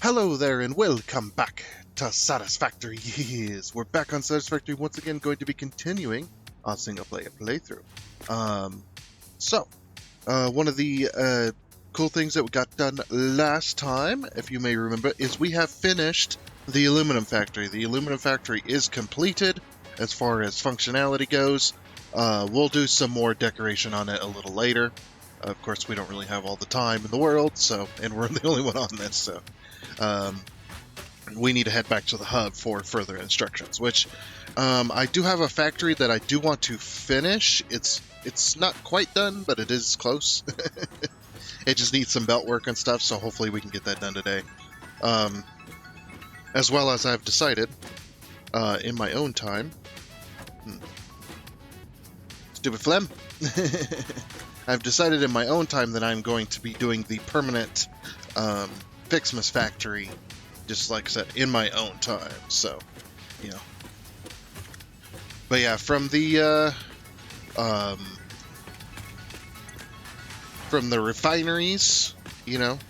Hello there and welcome back to Satisfactory. Yes, we're back on Satisfactory once again, going to be continuing our single-player playthrough. One of the cool things that we got done last time, if you may remember, is we have finished the aluminum factory. The aluminum factory is completed as far as functionality goes. We'll do some more decoration on it a little later. Of course, we don't really have all the time in the world, and we're the only one on this, so... we need to head back to the hub for further instructions, which I do have a factory that I do want to finish. It's not quite done, but it is close. It just needs some belt work and stuff, so hopefully we can get that done today. As well as I've decided in my own time... Stupid phlegm! I've decided in my own time that I'm going to be doing the permanent Fixmas factory, just like I said, in my own time, so, you know. But yeah, from the refineries, you know,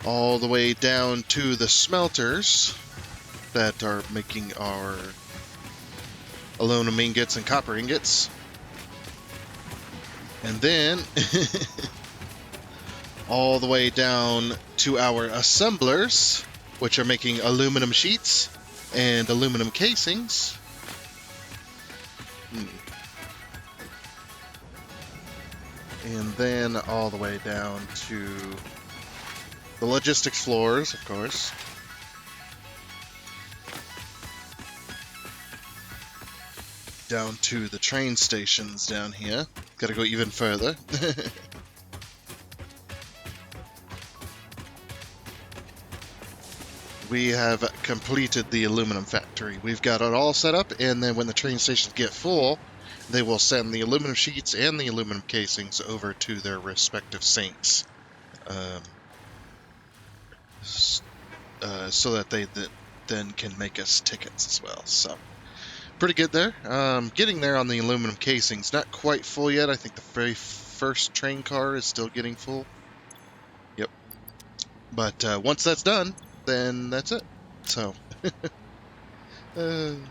all the way down to the smelters that are making our aluminum ingots and copper ingots. And then... all the way down to our assemblers, which are making aluminum sheets and aluminum casings. And then all the way down to the logistics floors, of course. Down to the train stations down here. Gotta go even further. We have completed the aluminum factory. We've got it all set up, and then when the train stations get full, they will send the aluminum sheets and the aluminum casings over to their respective sinks, so that they then can make us tickets as well. So, pretty good there. Getting there on the aluminum casings, not quite full yet. I think the very first train car is still getting full. Yep. But once that's done, then that's it. So, yeah. I'm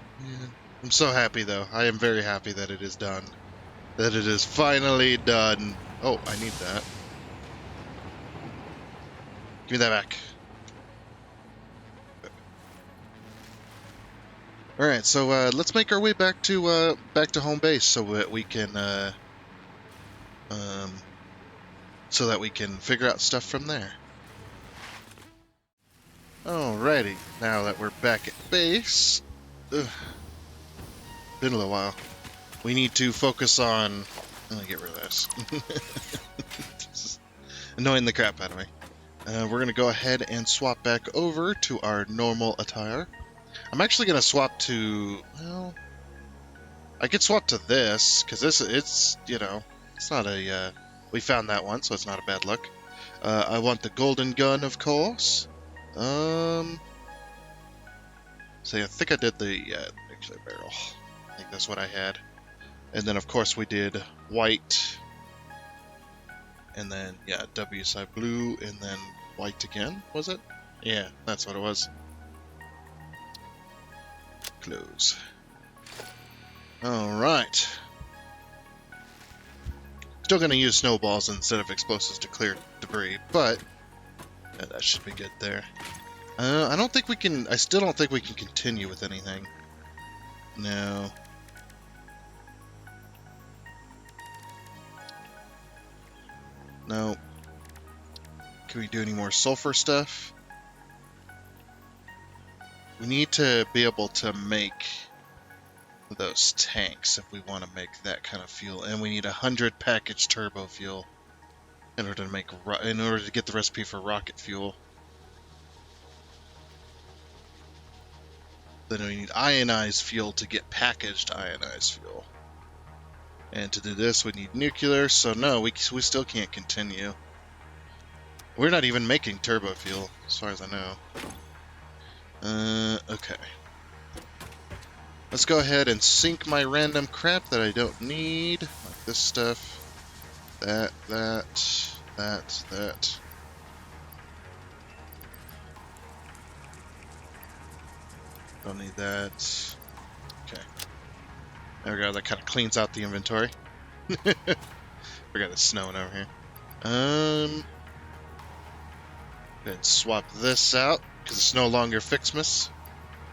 so happy, though. I am very happy that it is done. That it is finally done. Oh, I need that. Give me that back. All right, so let's make our way back to home base so that we can figure out stuff from there. Alrighty, now that we're back at base, been a little while. We need to focus on... Let me get rid of this. This is annoying the crap out of me. We're going to go ahead and swap back over to our normal attire. I'm actually going to swap to... Well, I could swap to this, because it's, you know, it's not a... we found that one, so it's not a bad look. I want the golden gun, of course. So I think I did the nuclear barrel. I think that's what I had. And then, of course, we did white. And then, yeah, W side blue, and then white again, was it? Yeah, that's what it was. Close. Alright. Still going to use snowballs instead of explosives to clear debris, but yeah, that should be good there. I don't think we can... I still don't think we can continue with anything. No. No. Can we do any more sulfur stuff? We need to be able to make those tanks if we want to make that kind of fuel. And we need 100 packaged turbo fuel in order to get the recipe for rocket fuel. Then we need ionized fuel to get packaged ionized fuel. And to do this, we need nuclear, so no, we still can't continue. We're not even making turbo fuel, as far as I know. Okay. Let's go ahead and sink my random crap that I don't need. Like this stuff. That. Don't need that. Okay. There we go. That kind of cleans out the inventory. Forgot it's snowing over here. Go ahead and swap this out because it's no longer Fixmas.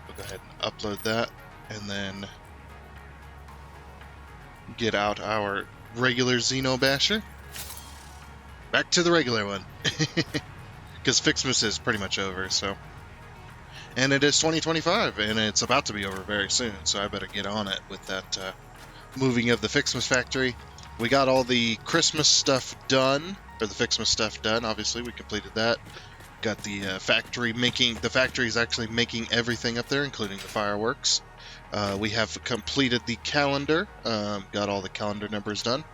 We'll go ahead and upload that, and then get out our regular Xeno Basher. Back to the regular one. Because Fixmas is pretty much over, so. And it is 2025, and it's about to be over very soon, so I better get on it with that moving of the Fixmas factory. We got all the Christmas stuff done, or the Fixmas stuff done, obviously, we completed that. Got the the factory's actually making everything up there, including the fireworks. We have completed the calendar, got all the calendar numbers done.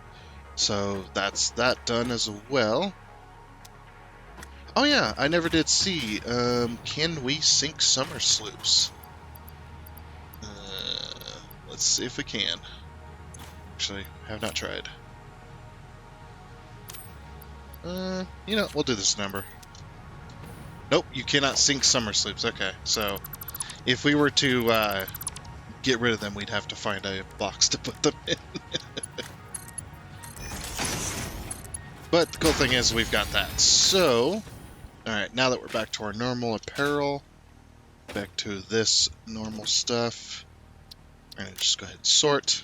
So that's that done as well. Oh yeah, I never did see, can we sink summer sloops? Let's see if we can. Actually, have not tried. You know, we'll do this number. Nope, you cannot sink summer sloops. Okay, so if we were to get rid of them, we'd have to find a box to put them in. But the cool thing is we've got that. So, alright, now that we're back to our normal apparel, back to this normal stuff, we're going to just go ahead and sort.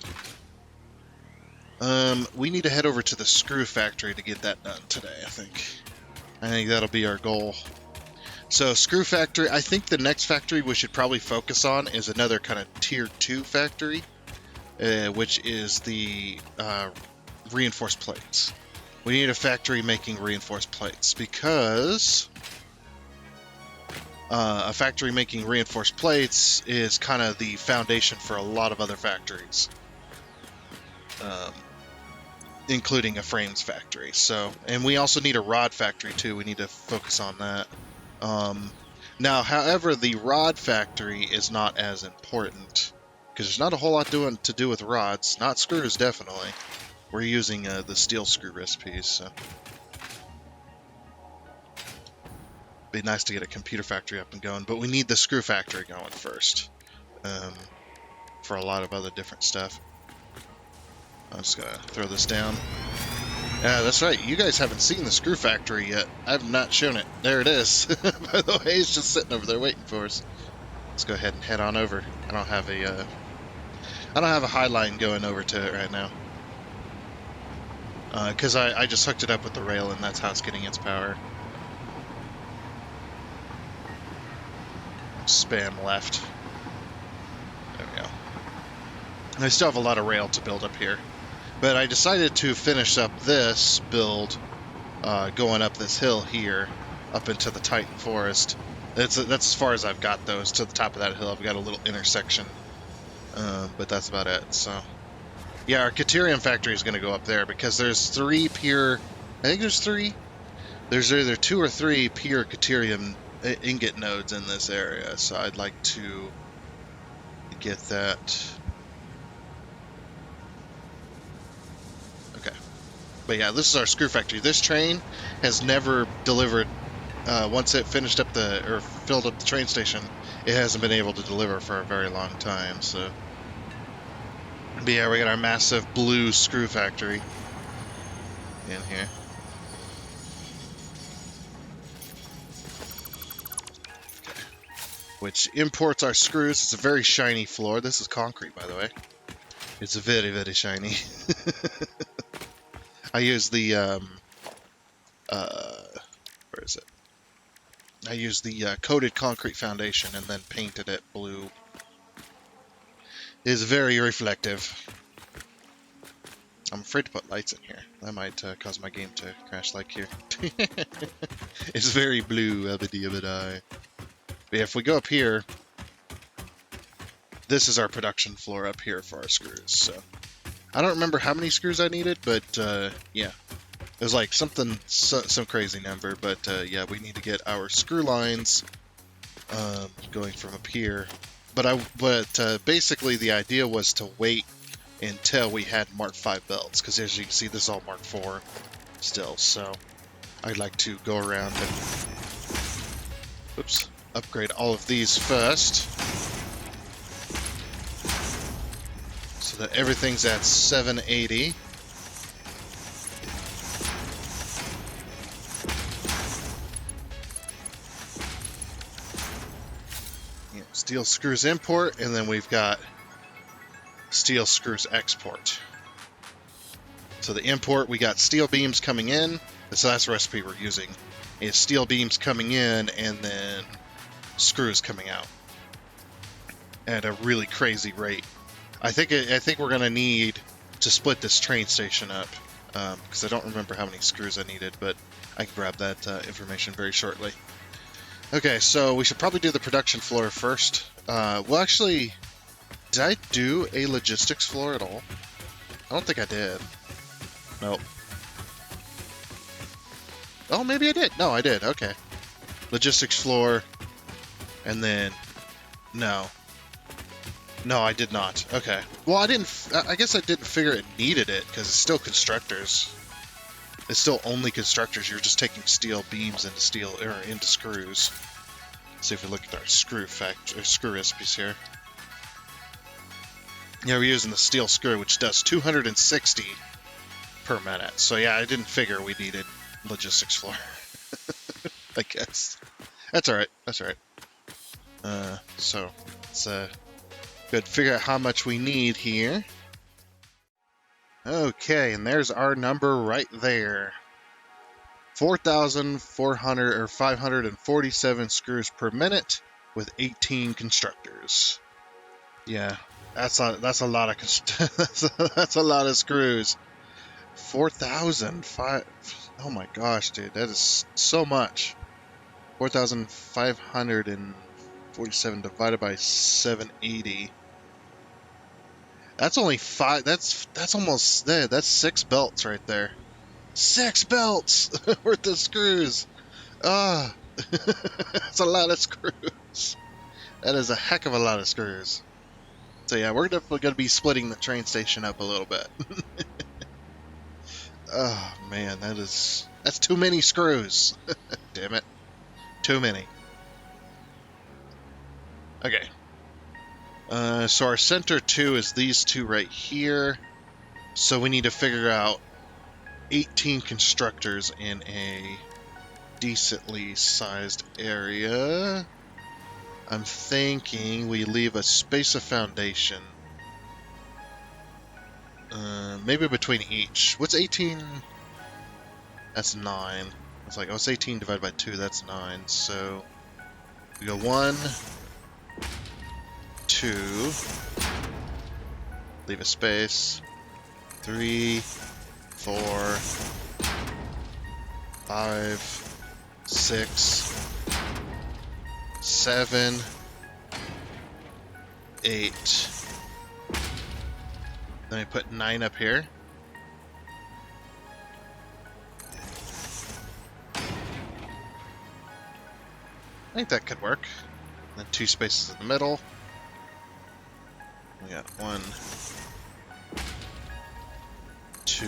We need to head over to the screw factory to get that done today, I think. I think that'll be our goal. So, screw factory, I think the next factory we should probably focus on is another kind of tier 2 factory, which is the reinforced plates. We need a factory making reinforced plates because a factory making reinforced plates is kind of the foundation for a lot of other factories, including a frames factory. So, and we also need a rod factory too. We need to focus on that. Now, however, the rod factory is not as important because there's not a whole lot to do with rods, not screws definitely. We're using the steel screw recipes, so be nice to get a computer factory up and going, but we need the screw factory going first for a lot of other different stuff. I'm just gonna throw this down. Yeah, that's right. You guys haven't seen the screw factory yet. I have not shown it. There it is. By the way, it's just sitting over there waiting for us. Let's go ahead and head on over. I don't have a high line going over to it right now. Because I just hooked it up with the rail, and that's how it's getting its power. Spam left. There we go. And I still have a lot of rail to build up here. But I decided to finish up this build going up this hill here, up into the Titan Forest. That's as far as I've got those. To the top of that hill, I've got a little intersection. But that's about it, so... Yeah, our Caterium factory is going to go up there because there's 3 pure... I think there's 3. There's either 2 or 3 pure Caterium ingot nodes in this area, so I'd like to get that. Okay. But yeah, this is our screw factory. This train has never delivered... once it finished up or filled up the train station, it hasn't been able to deliver for a very long time, so... But yeah, we got our massive blue screw factory in here. Okay. Which imports our screws. It's a very shiny floor. This is concrete, by the way. It's very, very shiny. I use the, where is it? I used the coated concrete foundation and then painted it blue. It is very reflective. I'm afraid to put lights in here. That might cause my game to crash like here. It's very blue, abadi-abadi. But yeah, if we go up here, this is our production floor up here for our screws. So I don't remember how many screws I needed, but yeah. It was like some crazy number, but yeah, we need to get our screw lines going from up here. But basically the idea was to wait until we had Mark 5 belts, because as you can see, this is all Mark 4 still. So I'd like to go around and upgrade all of these first. so that everything's at 780. Yeah, steel screws import, and then we've got steel screws export. So the import, we got steel beams coming in. So that's the recipe we're using. It's steel beams coming in and then screws coming out at a really crazy rate. I think we're gonna need to split this train station up because I don't remember how many screws I needed, but I can grab that information very shortly. Okay, so we should probably do the production floor first. Well, actually, did I do a logistics floor at all? I don't think I did. Nope. Oh, maybe I did. No, I did. Okay. Logistics floor, and then no. No, I did not. Okay. Well, I guess I didn't figure it needed it because it's still constructors. It's still only constructors. You're just taking steel beams into into screws. Let's see if we look at our screw recipes here. Yeah, we're using the steel screw, which does 260 per minute. So yeah, I didn't figure we needed logistics floor. I guess that's all right. That's all right. So it's good. Figure out how much we need here. Okay, and there's our number right there. 4,400 or 547 screws per minute with 18 constructors. Yeah, that's a lot of that's a lot of screws. 4,005. Oh my gosh, dude, that is so much. 4,547 divided by 780. That's only 5. That's almost there. That's 6 belts right there. 6 belts worth of screws. Ah, that's a lot of screws. That is a heck of a lot of screws. So yeah, we're definitely going to be splitting the train station up a little bit. Oh man, that's too many screws. Damn it. Too many. Okay. So our center 2 is these two right here. So we need to figure out 18 constructors in a decently sized area. I'm thinking we leave a space of foundation. Maybe between each. What's 18? That's 9. It's like, oh, it's 18 divided by 2, that's 9. So we go 1, 2, leave a space, 3, 4, 5, 6, 7, 8. Then we put 9 up here. I think that could work. And then 2 spaces in the middle. We got 1, 2.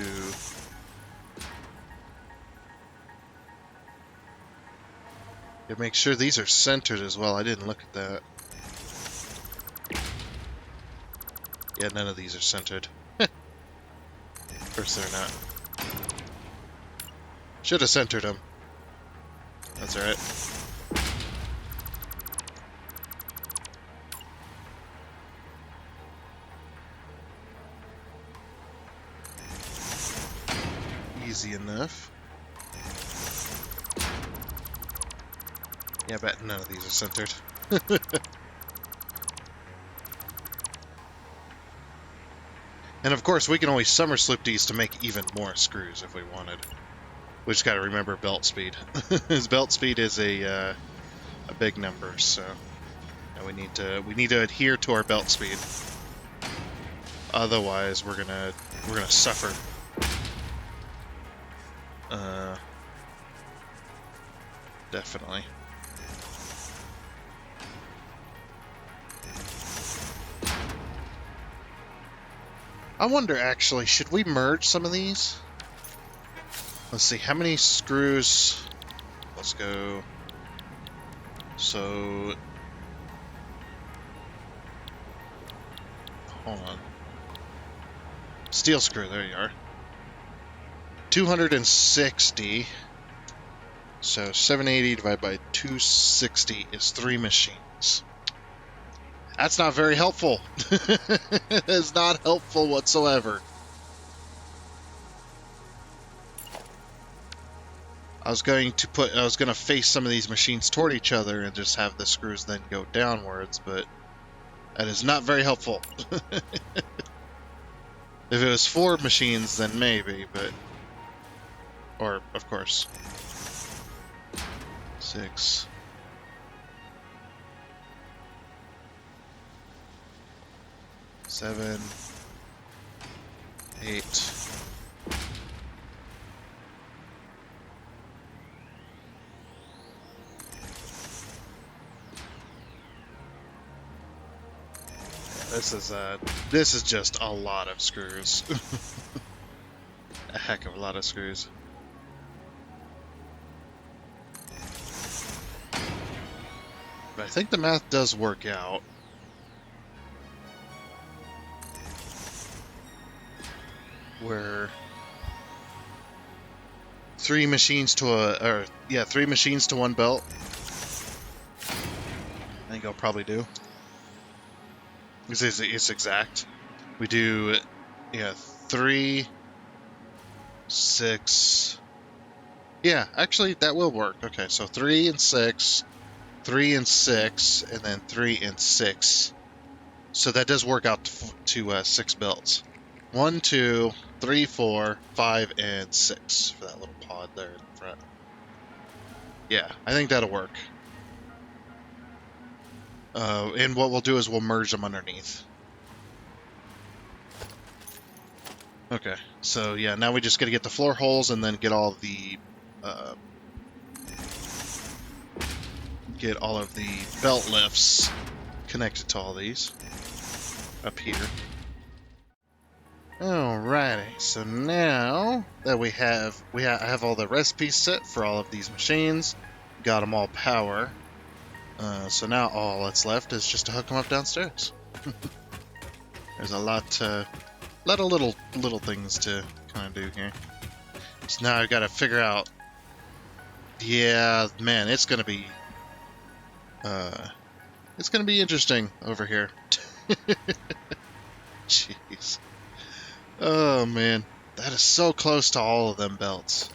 Gotta make sure these are centered as well. I didn't look at that. Yeah, none of these are centered. Of course they're not. Should have centered them. That's alright. Easy enough. Yeah, I bet none of these are centered. And of course, we can always summer slip these to make even more screws if we wanted. We just got to remember belt speed. His belt speed is a big number, so we need to adhere to our belt speed. Otherwise, we're gonna suffer. Definitely. I wonder, actually, should we merge some of these? Let's see, how many screws? Let's go. So, hold on. Steel screw, there you are. 260. So 780 divided by 260 is 3 machines. That's not very helpful. It's not helpful whatsoever. I was going to face some of these machines toward each other and just have the screws then go downwards, but that is not very helpful. If it was 4 machines, then maybe, but... Or, of course. 6. 7. 8. This is just a lot of screws. A heck of a lot of screws. But I think the math does work out. Where 3 machines to a, 3 machines to 1 belt. I think I'll probably do. It's exact. We do, 3, 6. Yeah, actually, that will work. Okay, so 3 and 6, 3 and 6, and then 3 and 6. So that does work out to 6 belts. 1, 2, 3, 4, 5, and 6 for that little pod there in front. Yeah, I think that'll work. And what we'll do is we'll merge them underneath. Okay, so yeah, now we just gotta get the floor holes and then get all of the belt lifts connected to all these up here. Alrighty, so now that I have all the recipes set for all of these machines, got them all power. So now all that's left is just to hook them up downstairs. There's a lot of little things to kind of do here. So now I've got to figure out. Yeah, man, it's gonna be interesting over here. Jeez. Oh man, that is so close to all of them belts.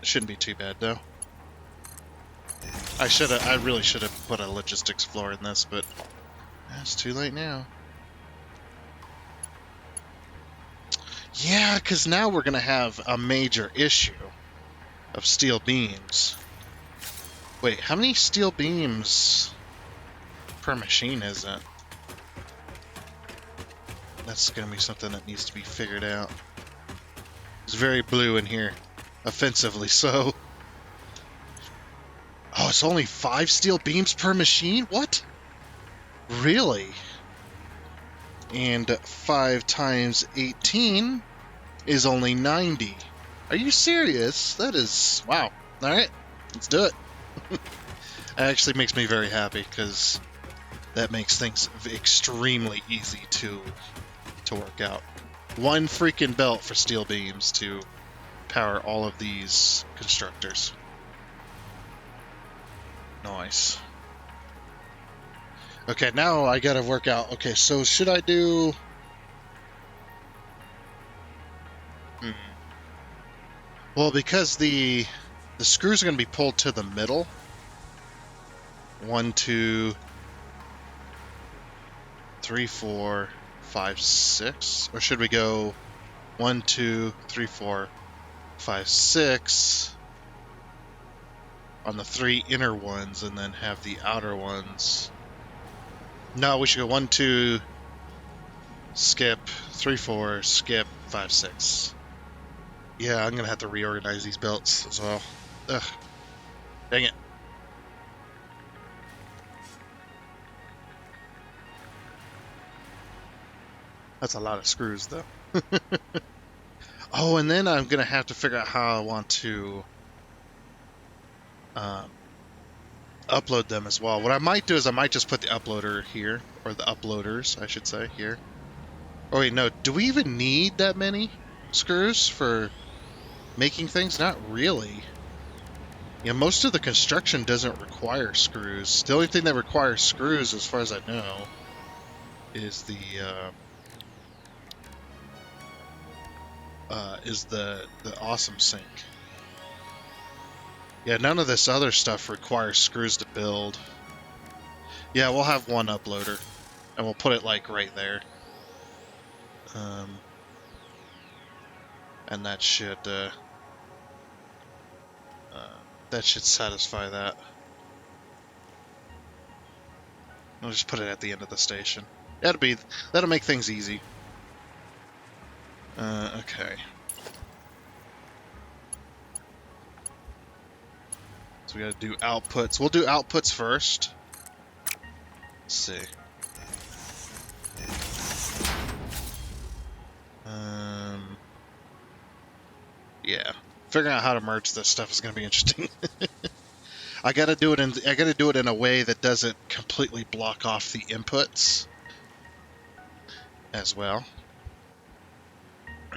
Shouldn't be too bad though. I really should have put a logistics floor in this, but it's too late now. Yeah, because now we're gonna have a major issue of steel beams. Wait, how many steel beams per machine is it? That's gonna be something that needs to be figured out. It's very blue in here. Offensively so. Oh, it's only 5 steel beams per machine? What? Really? And 5 times 18 is only 90. Are you serious? That is... wow. Alright, let's do it. That actually makes me very happy, because that makes things extremely easy to work out. 1 freaking belt for steel beams to power all of these constructors. Nice. Okay, now I gotta work out. Okay, so should I do... Well, because the screws are gonna be pulled to the middle. 1, 2, 3, 4, 5, 6. Or should we go 1, 2, 3, 4, 5, 6 on the 3 inner ones and then have the outer ones? No, we should go 1, 2, skip, 3, 4, skip, 5, 6. Yeah, I'm gonna have to reorganize these belts as well. Ugh. Dang it. That's a lot of screws, though. Oh, and then I'm gonna have to figure out how I want to upload them as well. What I might do is I might just put the uploader here, or the uploaders, I should say, here. Oh wait, no, do we even need that many screws for making things? Not really. Yeah, most of the construction doesn't require screws. The only thing that requires screws, as far as I know, is the awesome sink. Yeah, none of this other stuff requires screws to build. Yeah, we'll have one uploader, and we'll put it like right there. And that should satisfy that. I'll just put it at the end of the station. That'll make things easy. Okay. So we gotta do outputs. We'll do outputs first. Let's see. Yeah. Figuring out how to merge this stuff is gonna be interesting. I gotta do it in a way that doesn't completely block off the inputs as well.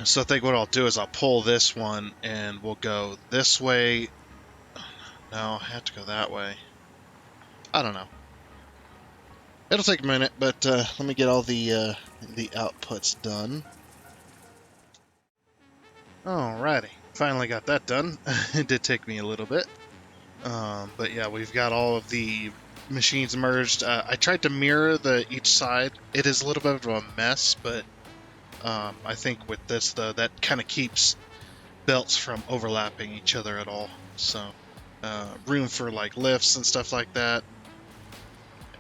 So I think what I'll do is I'll pull this one and we'll go this way. No, I have to go that way. I don't know. It'll take a minute, but let me get all the outputs done. Alrighty, finally got that done. It did take me a little bit. But yeah, we've got all of the machines merged. I tried to mirror each side. It is a little bit of a mess, but I think with this, though, that kind of keeps belts from overlapping each other at all. So room for like lifts and stuff like that,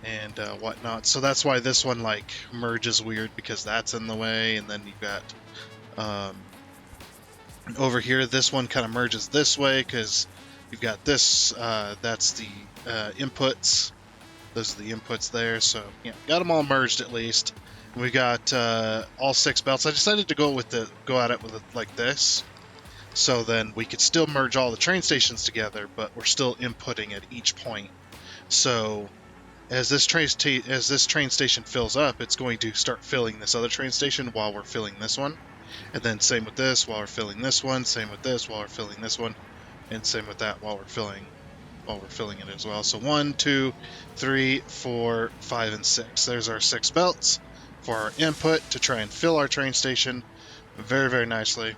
and whatnot. So that's why this one like merges weird, because that's in the way, and then you've got over here, this one kind of merges this way because you've got this, that's the inputs. Those are the inputs there. So yeah, got them all merged at least. And we got all 6 belts. I decided to go at it with it like this. So then we could still merge all the train stations together, but we're still inputting at each point. So as this train station fills up, it's going to start filling this other train station while we're filling this one. And then same with this while we're filling this one, same with this while we're filling this one, and same with that while we're filling it as well. So 1, 2, 3, 4, 5, and 6. There's our 6 belts for our input to try and fill our train station very, very nicely.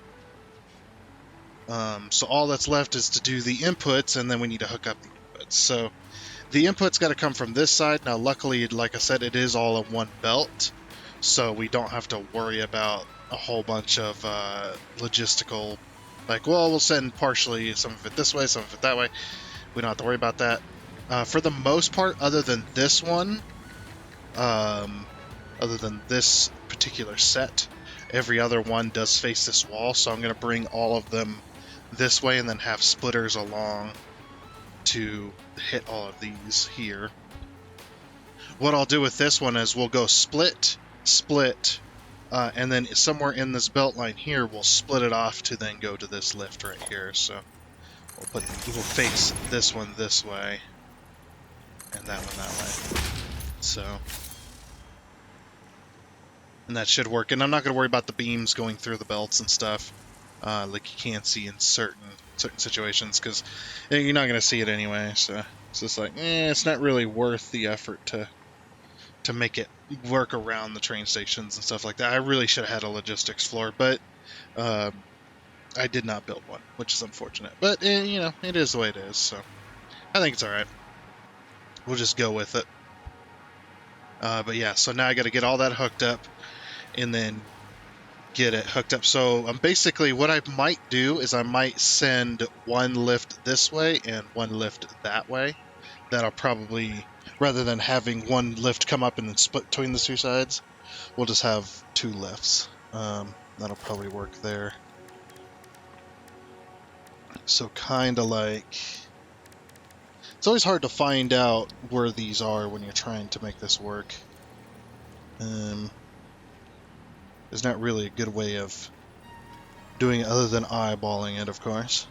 So all that's left is to do the inputs, and then we need to hook up the inputs. So the inputs got to come from this side. Now, luckily, like I said, it is all in one belt, so we don't have to worry about a whole bunch of logistical, like, well, we'll send partially some of it this way, some of it that way. We don't have to worry about that. For the most part, other than this one, other than this particular set, every other one does face this wall, so I'm going to bring all of them this way and then have splitters along to hit all of these here. What I'll do with this one is we'll go split, and then somewhere in this belt line here, we'll split it off to then go to this lift right here. So we'll face this one this way, and that one that way. So, and that should work. And I'm not going to worry about the beams going through the belts and stuff, like you can see in certain situations, because you're not going to see it anyway. So it's just like, it's not really worth the effort to make it work around the train stations and stuff like that. I really should have had a logistics floor, but I did not build one, which is unfortunate. But, it is the way it is, so I think it's alright. We'll just go with it. But yeah, so now I got to get all that hooked up and then get it hooked up. So basically what I might do is I might send one lift this way and one lift that way. That'll probably, rather than having one lift come up and then split between the 2 sides, we'll just have 2 lifts. That'll probably work there. So kind of like, it's always hard to find out where these are when you're trying to make this work. There's not really a good way of doing it other than eyeballing it, of course.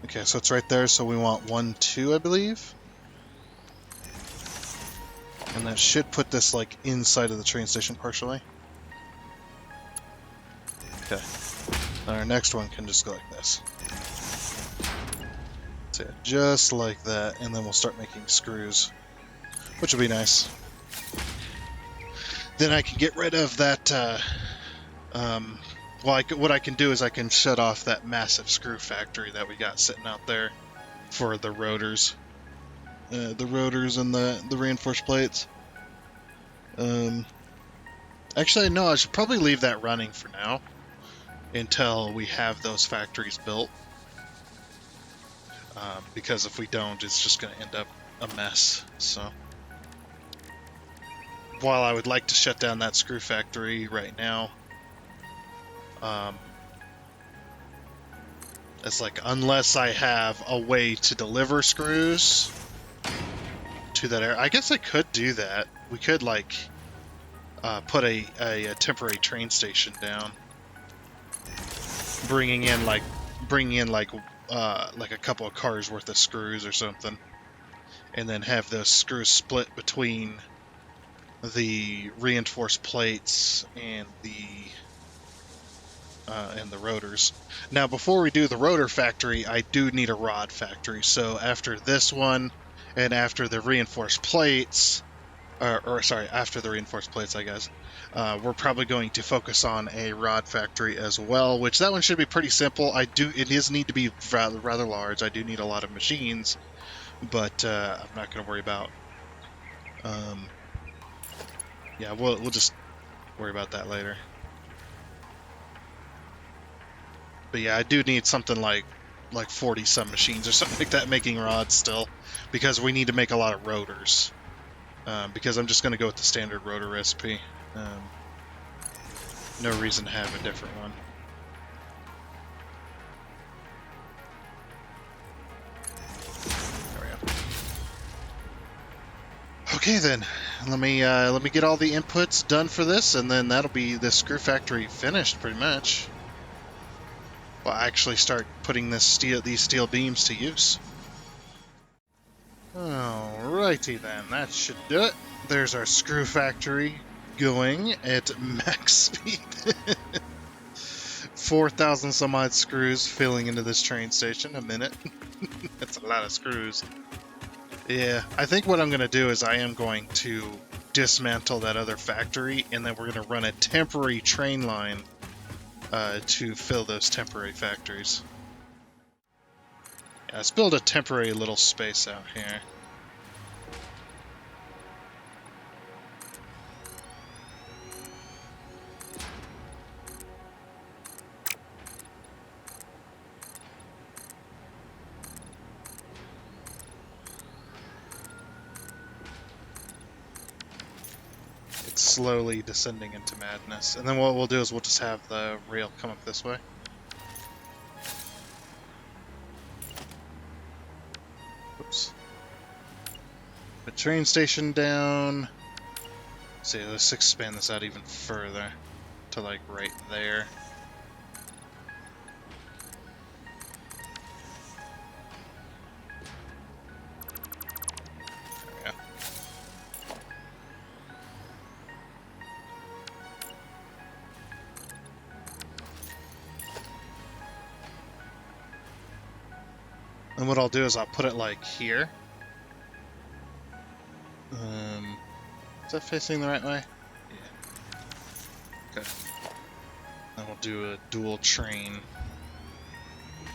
Okay, so it's right there, so we want 1, 2, I believe. And that should put this, like, inside of the train station partially. Okay. And our next one can just go like this. So yeah, just like that, and then we'll start making screws, which will be nice. Then I can get rid of that, well, what I can do is I can shut off that massive screw factory that we got sitting out there for the rotors. The rotors and the reinforced plates. Actually, no, I should probably leave that running for now until we have those factories built. Because if we don't, it's just going to end up a mess. So, while I would like to shut down that screw factory right now, it's like, unless I have a way to deliver screws to that area, I guess I could do that. We could, like, put a temporary train station down, bringing in like a couple of cars worth of screws or something, and then have those screws split between the reinforced plates and the rotors. Now, before we do the rotor factory, I do need a rod factory. So after this one, and after the reinforced plates, after the reinforced plates, I guess, we're probably going to focus on a rod factory as well, which that one should be pretty simple. It does need to be rather large. I do need a lot of machines, but I'm not going to worry about. Yeah, we'll just worry about that later. But yeah, I do need something like 40 some machines or something like that making rods still, because we need to make a lot of rotors. Because I'm just going to go with the standard rotor recipe. No reason to have a different one. There we go. Okay then, let me get all the inputs done for this, and then that'll be the screw factory finished pretty much. We'll actually start putting these steel beams to use. Alrighty then, that should do it. There's our screw factory going at max speed. 4,000 some odd screws filling into this train station a minute. That's a lot of screws. Yeah, I think what I'm going to do is I am going to dismantle that other factory, and then we're going to run a temporary train line to fill those temporary factories. Yeah, let's build a temporary little space out here. It's slowly descending into madness. And then what we'll do is we'll just have the rail come up this way. Oops. Put train station down. See, let's expand this out even further to like right there. There we go. And what I'll do is I'll put it like here. Is that facing the right way? Yeah. Okay. Then we'll do a dual train.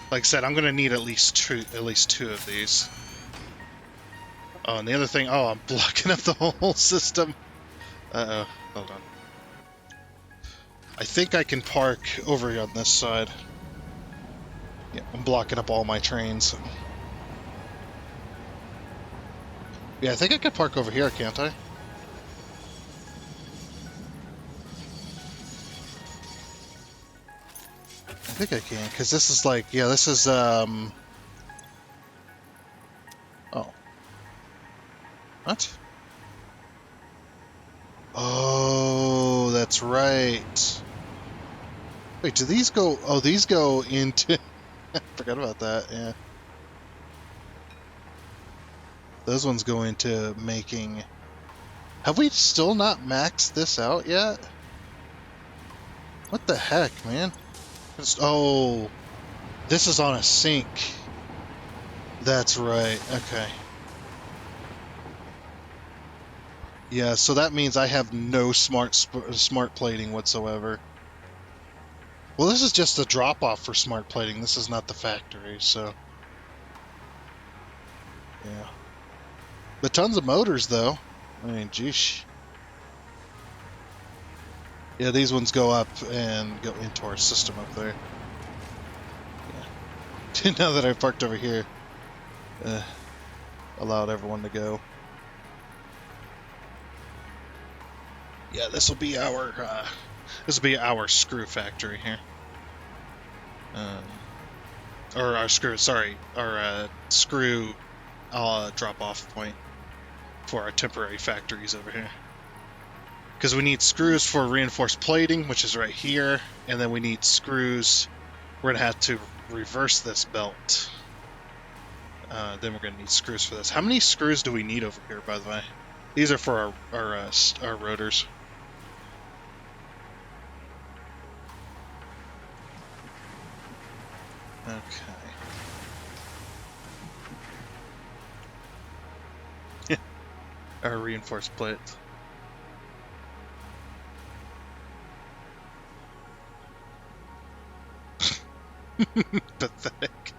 Like I said, I'm gonna need at least two of these. Oh, and the other thing, I'm blocking up the whole system. Uh-oh, hold on. I think I can park over here on this side. Yeah, I'm blocking up all my trains. Yeah, I think I can park over here, can't I? I think I can, because this is like, yeah, this is, Oh. What? Oh, that's right. Wait, do these go... Oh, these go into... I forgot about that, yeah. Those ones go into making... Have we still not maxed this out yet? What the heck, man? Oh, this is on a sink. That's right, okay. Yeah, so that means I have no smart plating whatsoever. Well, this is just a drop-off for smart plating. This is not the factory, so... Yeah. But tons of motors, though. I mean, geesh. Yeah, these ones go up and go into our system up there. Yeah. Now that I've parked over here, allowed everyone to go. Yeah, this will be our screw factory here. Or our screw, sorry, our screw drop-off point for our temporary factories over here. Because we need screws for reinforced plating, which is right here, and then we need screws. We're going to have to reverse this belt. Then we're going to need screws for this. How many screws do we need over here, by the way? These are for our rotors. Okay. Our reinforced plates. Pathetic.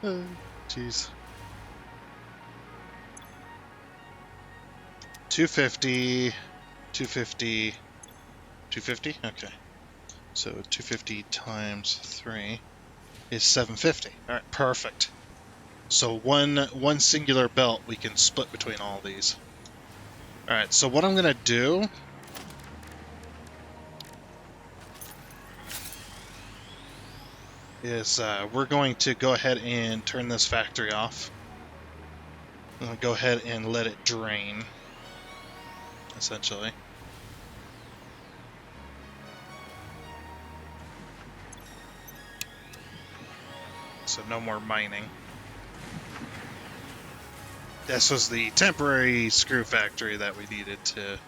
Jeez. 250, 250, 250? Okay. So 250 times 3 is 750. Alright, perfect. So one singular belt we can split between all these. Alright, so what I'm going to do... is we're going to go ahead and turn this factory off. I'm going to go ahead and let it drain, essentially. So no more mining. This was the temporary screw factory that we needed to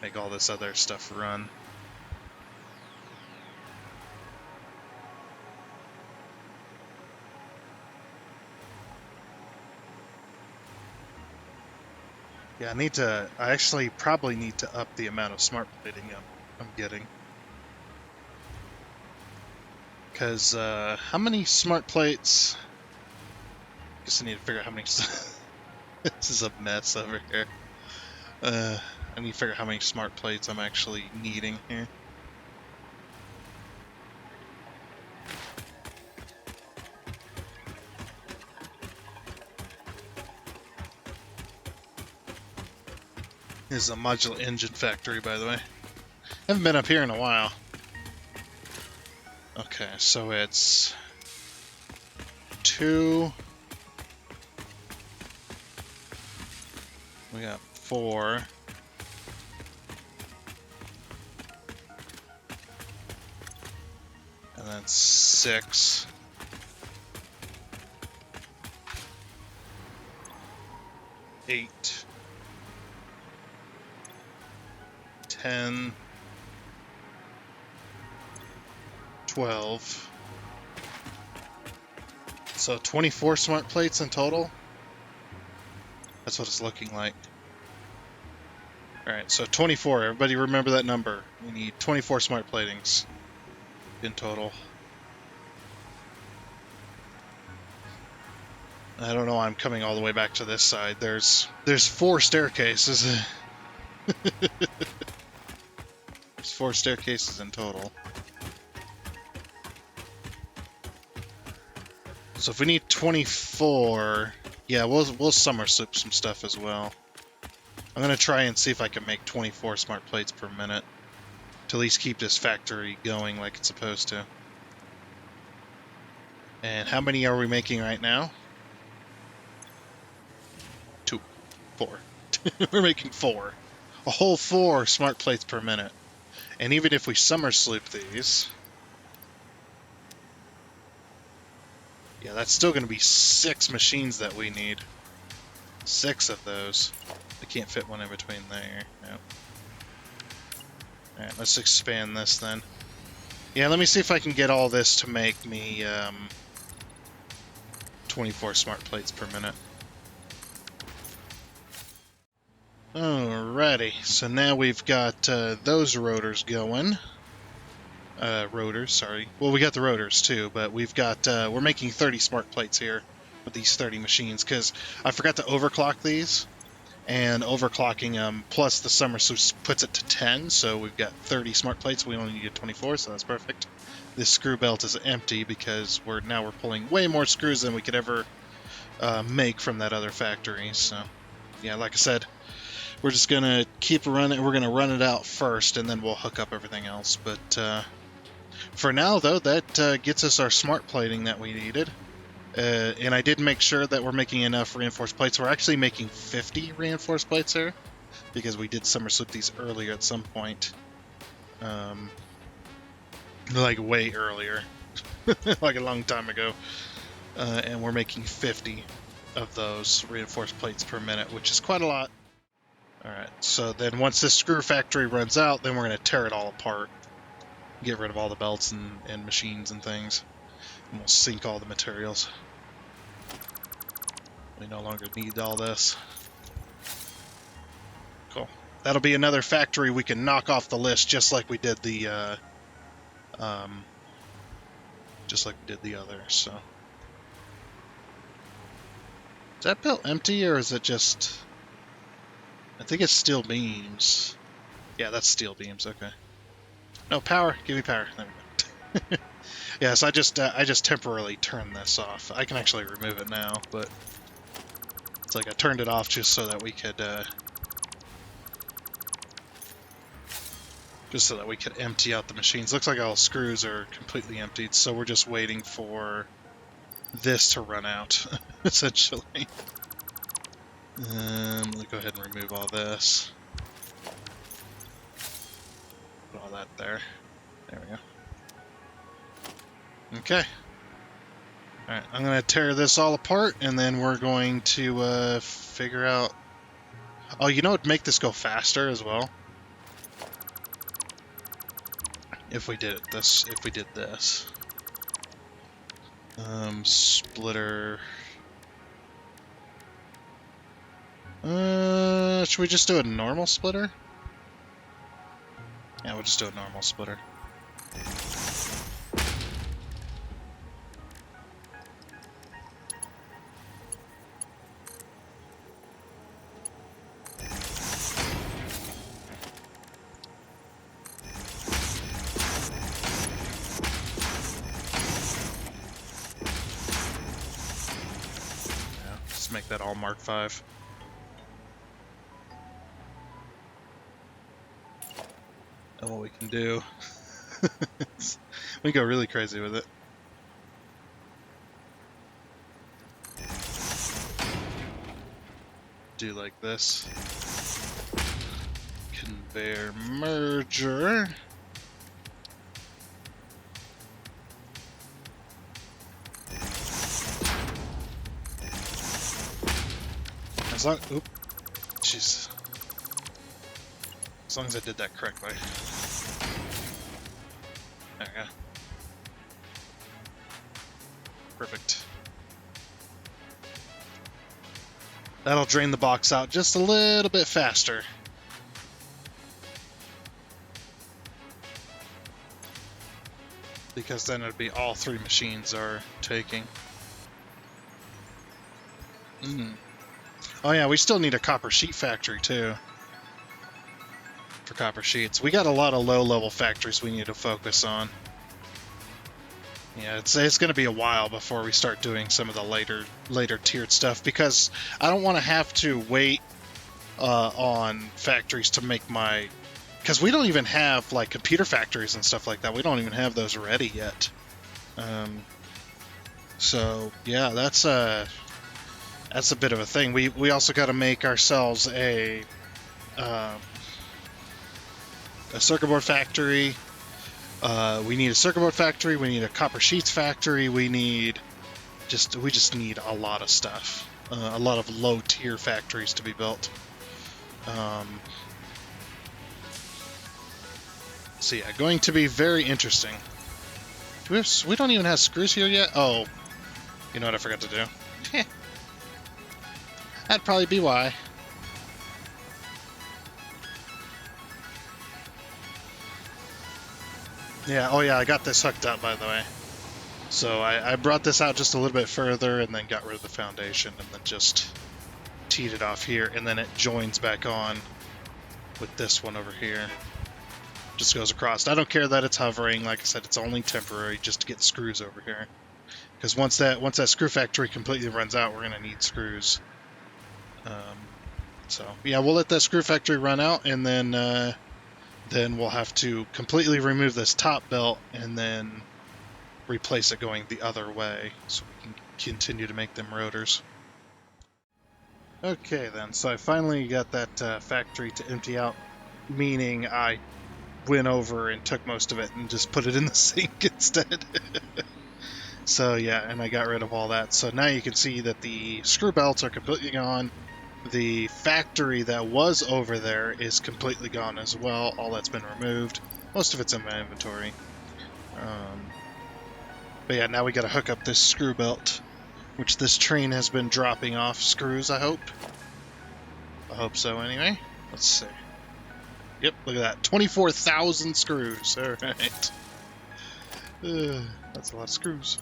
make all this other stuff run. Yeah, I actually probably need to up the amount of smart plating I'm getting. Because, how many smart plates? I guess I need to figure out how many... This is a mess over here. I need to figure out how many smart plates I'm actually needing here. This is a modular engine factory, by the way. Haven't been up here in a while. Okay, so it's 2. We got 4. And then 6. 8. 10. 12. So 24 smart plates in total? That's what it's looking like. Alright, so 24. Everybody remember that number. We need 24 smart platings in total. I don't know why I'm coming all the way back to this side. There's 4 staircases. There's 4 staircases in total. So if we need 24, yeah, we'll summer slip some stuff as well. I'm gonna try and see if I can make 24 smart plates per minute to at least keep this factory going like it's supposed to. And how many are we making right now? 2, 4. We're making 4. A whole 4 smart plates per minute. And even if we summer sloop these... Yeah, that's still going to be 6 machines that we need. 6 of those. I can't fit one in between there. Nope. Alright, let's expand this then. Yeah, let me see if I can get all this to make me 24 smart plates per minute. Alrighty, so now we've got those rotors going. Rotors, sorry. Well, we got the rotors too, but we've got, we're making 30 smart plates here with these 30 machines, because I forgot to overclock these, and overclocking them plus the summer puts it to 10, so we've got 30 smart plates, we only need 24, so that's perfect. This screw belt is empty because we're pulling way more screws than we could ever make from that other factory, so yeah, like I said, we're just gonna keep running. We're gonna run it out first, and then we'll hook up everything else. But for now, though, that gets us our smart plating that we needed. And I did make sure that we're making enough reinforced plates. We're actually making 50 reinforced plates here, because we did summer slip these earlier at some point. Like way earlier, like a long time ago. And we're making 50 of those reinforced plates per minute, which is quite a lot. Alright, so then once this screw factory runs out, then we're going to tear it all apart. Get rid of all the belts and machines and things. And we'll sink all the materials. We no longer need all this. Cool. That'll be another factory we can knock off the list, just like we did the other, so. Is that belt empty, or is it just... I think it's steel beams. Yeah, that's steel beams, okay. No, power. Give me power. There we go. Yeah, so I just temporarily turned this off. I can actually remove it now, but it's like I turned it off just so that we could empty out the machines. Looks like all the screws are completely emptied, so we're just waiting for this to run out, essentially. Let me go ahead and remove all this. Put all that there. There we go. Okay. Alright, I'm going to tear this all apart, and then we're going to figure out... Oh, you know what would make this go faster as well? If we did this. Splitter... should we just do a normal splitter? Yeah, we'll just do a normal splitter. Yeah, let's make that all Mark V. And what we can do, we go really crazy with it. Do like this. Conveyor merger. As long, oop, jeez. As long as I did that correctly. There we go. Perfect. That'll drain the box out just a little bit faster. Because then it'd be all 3 machines are taking. Oh yeah, we still need a copper sheet factory too. For copper sheets. We got a lot of low-level factories we need to focus on. Yeah, it's going to be a while before we start doing some of the later tiered stuff, because I don't want to have to wait on factories to make my... Because we don't even have like computer factories and stuff like that. We don't even have those ready yet. So yeah, that's a bit of a thing. We also got to make ourselves a circuit board factory. We need a circuit board factory. We need a copper sheets factory. We need we just need a lot of stuff, a lot of low-tier factories to be built. So yeah, going to be very interesting. We don't even have screws here yet? Oh, you know what I forgot to do? That'd probably be why. Yeah, oh yeah, I got this hooked up, by the way. So I brought this out just a little bit further and then got rid of the foundation and then just teed it off here, and then it joins back on with this one over here. Just goes across. I don't care that it's hovering. Like I said, it's only temporary just to get screws over here. Because once that screw factory completely runs out, we're going to need screws. So yeah, we'll let that screw factory run out, and then we'll have to completely remove this top belt and then replace it going the other way so we can continue to make them rotors. Okay then, so I finally got that factory to empty out, meaning I went over and took most of it and just put it in the sink instead. So yeah, and I got rid of all that. So now you can see that the screw belts are completely gone. The factory that was over there is completely gone as well. All that's been removed. Most of it's in my inventory. But yeah, now we got to hook up this screw belt, which this train has been dropping off screws, I hope. I hope so anyway. Let's see. Yep, look at that. 24,000 screws. Alright. That's a lot of screws.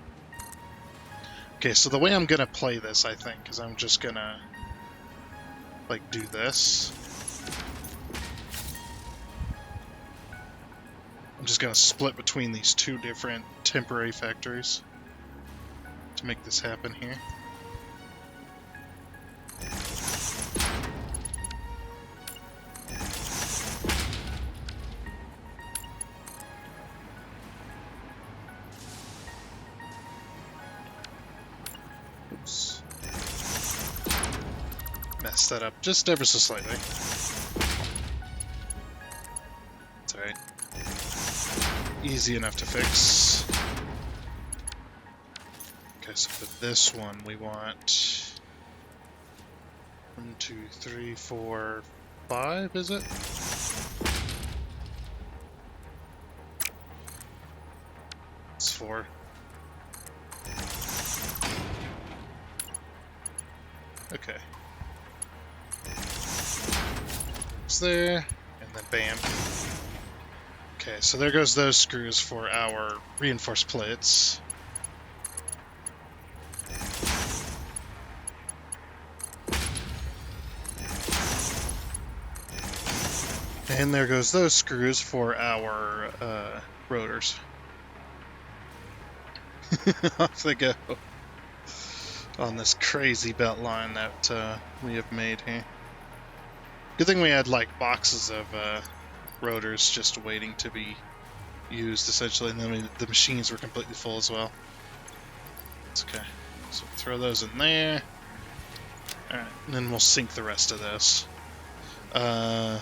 Okay, so the way I'm going to play this, I think, is I'm just going to, like, do this. I'm just going to split between these two different temporary factories to make this happen here. Oops. Messed that up just ever so slightly. It's alright. Easy enough to fix. Okay, so for this one we want 1, 2, 3, 4, 5, is it? It's 4. Okay. It's there, and then bam. Okay, so there goes those screws for our reinforced plates. And there goes those screws for our rotors. Off they go on this crazy belt line that we have made here. Good thing we had like boxes of rotors just waiting to be used essentially, and then the machines were completely full as well. It's okay. So throw those in there. Alright, and then we'll sink the rest of this. And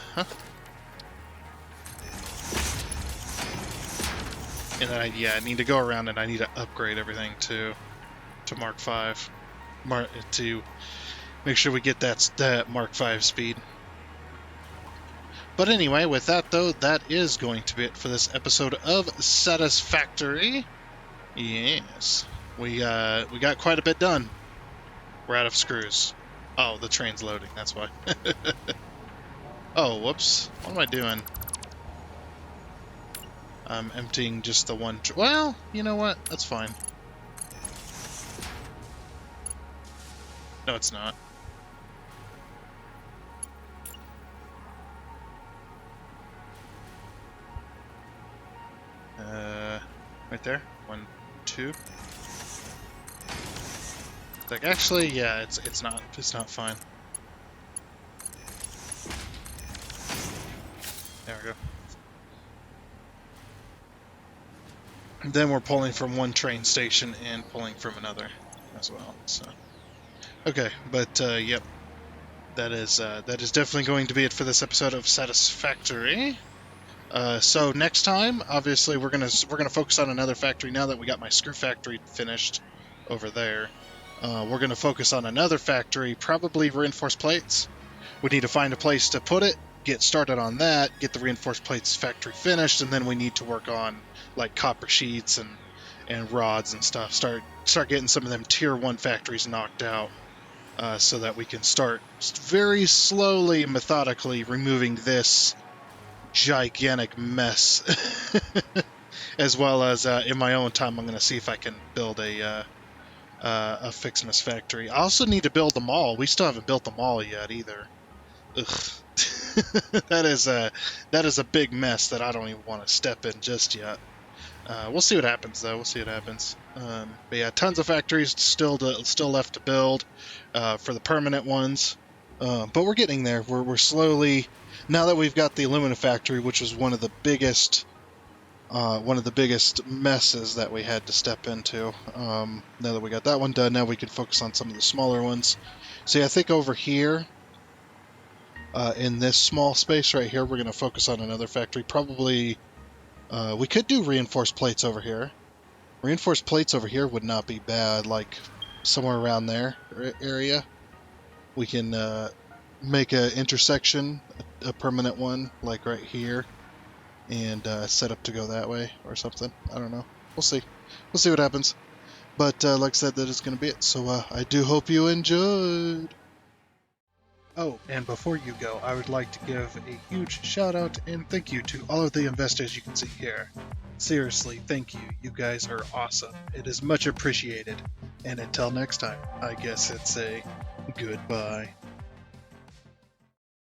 then I need to go around and I need to upgrade everything to Mark 5. To make sure we get that Mark 5 speed. But anyway, with that though, that is going to be it for this episode of Satisfactory. Yes, we got quite a bit done. We're out of screws. Oh, the train's loading, that's why. Oh, whoops. What am I doing? I'm emptying just the one... Well, you know what? That's fine. No, it's not. Right there. 1, 2. Like, actually, yeah, it's not fine. There we go. And then we're pulling from one train station and pulling from another as well. So, okay, but yep, that is definitely going to be it for this episode of Satisfactory. So next time, obviously, we're gonna focus on another factory now that we got my screw factory finished. over there. We're going to focus on another factory, probably reinforced plates. We need to find a place to put it, get started on that, get the reinforced plates factory finished, and then we need to work on like copper sheets and rods and stuff. Start getting some of them tier 1 factories knocked out, so that we can start very slowly and methodically removing this gigantic mess. As well as in my own time, I'm going to see if I can build a Fixmas factory. I also need to build the mall. We still haven't built the mall yet either. Ugh. that is a big mess that I don't even want to step in just yet. We'll see what happens though. We'll see what happens. But yeah, tons of factories still left to build for the permanent ones. But we're getting there. We're slowly, now that we've got the aluminum factory, which was one of the biggest messes that we had to step into. Now that we got that one done, now we can focus on some of the smaller ones. See, I think over here, in this small space right here, we're going to focus on another factory. Probably, we could do reinforced plates over here. Reinforced plates over here would not be bad, like somewhere around there area. We can make an intersection, a permanent one, like right here, and set up to go that way or something. I don't know. We'll see. We'll see what happens. But like I said, that is going to be it. So I do hope you enjoyed. Oh, and before you go, I would like to give a huge shout out and thank you to all of the investors you can see here. Seriously, thank you. You guys are awesome. It is much appreciated. And until next time, I guess it's a goodbye.